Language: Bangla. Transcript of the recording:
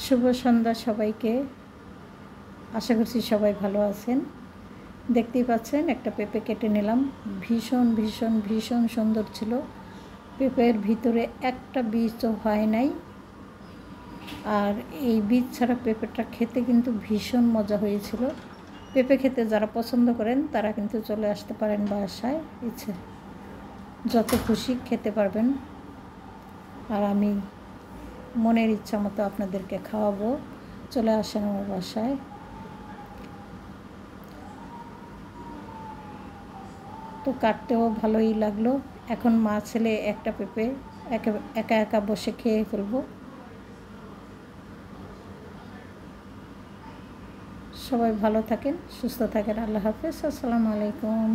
শুভ সন্ধ্যা সবাইকে। আশা করছি সবাই ভালো আছেন। দেখতেই পাচ্ছেন একটা পেঁপে কেটে নিলাম। ভীষণ ভীষণ ভীষণ সুন্দর ছিল। পেঁপের ভিতরে একটা বীজও হয় নাই। আর এই বীজ ছাড়া পেঁপেটা খেতে কিন্তু ভীষণ মজা হয়েছিল। পেঁপে খেতে যারা পছন্দ করেন তারা কিন্তু চলে আসতে পারেন বাসায়, ইচ্ছে যত খুশি খেতে পারবেন। আর আমি মনের ইচ্ছা মতো আপনাদেরকে খাওয়াবো, চলে আসেন আমার বাসায়। তো কাটতেও ভালোই লাগলো। এখন মা ছেলে একটা পেঁপে একা একা বসে খেয়ে ফেলবো। সবাই ভালো থাকেন, সুস্থ থাকেন। আল্লাহ হাফেজ। আসসালামু আলাইকুম।